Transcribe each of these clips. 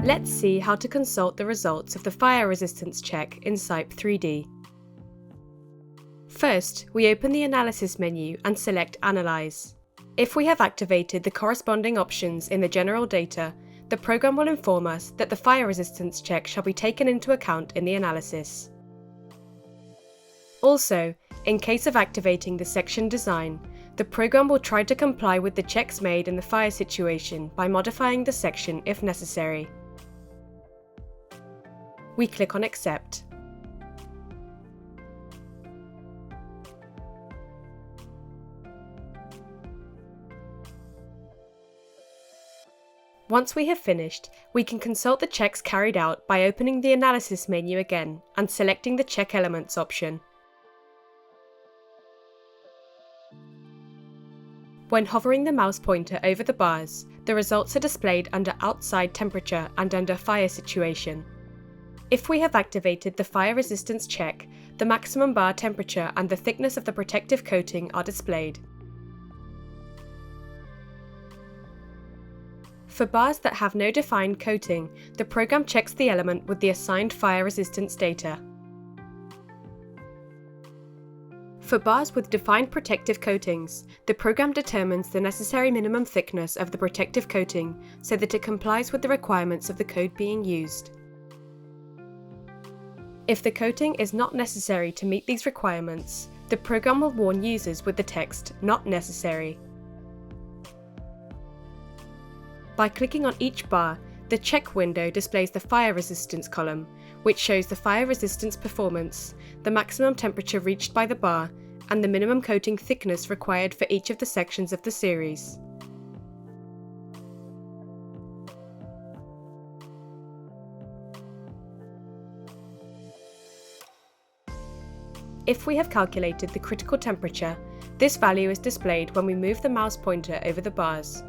Let's see how to consult the results of the fire resistance check in Cype 3D. First, we open the Analysis menu and select Analyze. If we have activated the corresponding options in the general data, the program will inform us that the fire resistance check shall be taken into account in the analysis. Also, in case of activating the section design, the program will try to comply with the checks made in the fire situation by modifying the section if necessary. We click on Accept. Once we have finished, we can consult the checks carried out by opening the Analysis menu again and selecting the Check Elements option. When hovering the mouse pointer over the bars, the results are displayed under Outside Temperature and under Fire Situation. If we have activated the fire resistance check, the maximum bar temperature and the thickness of the protective coating are displayed. For bars that have no defined coating, the program checks the element with the assigned fire resistance data. For bars with defined protective coatings, the program determines the necessary minimum thickness of the protective coating so that it complies with the requirements of the code being used. If the coating is not necessary to meet these requirements, the program will warn users with the text "Not necessary." By clicking on each bar, the check window displays the fire resistance column, which shows the fire resistance performance, the maximum temperature reached by the bar, and the minimum coating thickness required for each of the sections of the series. If we have calculated the critical temperature, this value is displayed when we move the mouse pointer over the bars.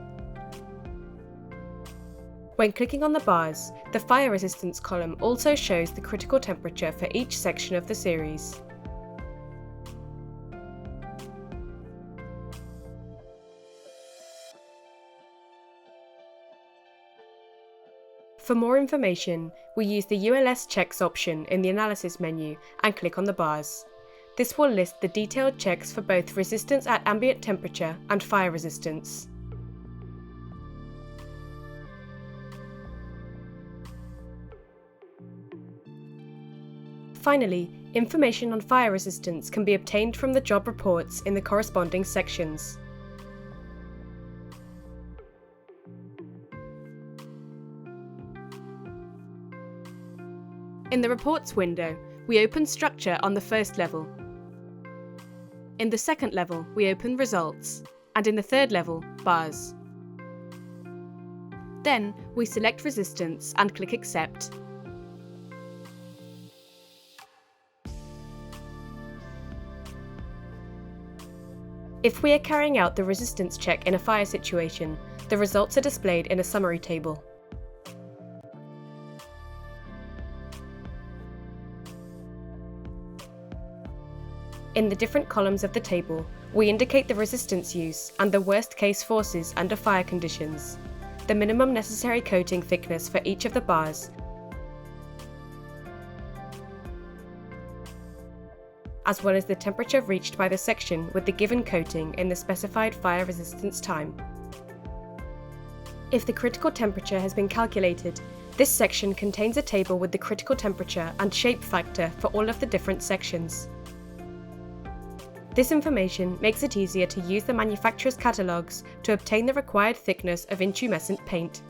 When clicking on the bars, the fire resistance column also shows the critical temperature for each section of the series. For more information, we use the ULS checks option in the Analysis menu and click on the bars. This will list the detailed checks for both resistance at ambient temperature and fire resistance. Finally, information on fire resistance can be obtained from the job reports in the corresponding sections. In the Reports window, we open Structure on the first level. In the second level, we open Results, and in the third level, Bars. Then, we select Resistance and click Accept. If we are carrying out the resistance check in a fire situation, the results are displayed in a summary table. In the different columns of the table, we indicate the resistance use and the worst-case forces under fire conditions, the minimum necessary coating thickness for each of the bars, as well as the temperature reached by the section with the given coating in the specified fire resistance time. If the critical temperature has been calculated, this section contains a table with the critical temperature and shape factor for all of the different sections. This information makes it easier to use the manufacturer's catalogues to obtain the required thickness of intumescent paint.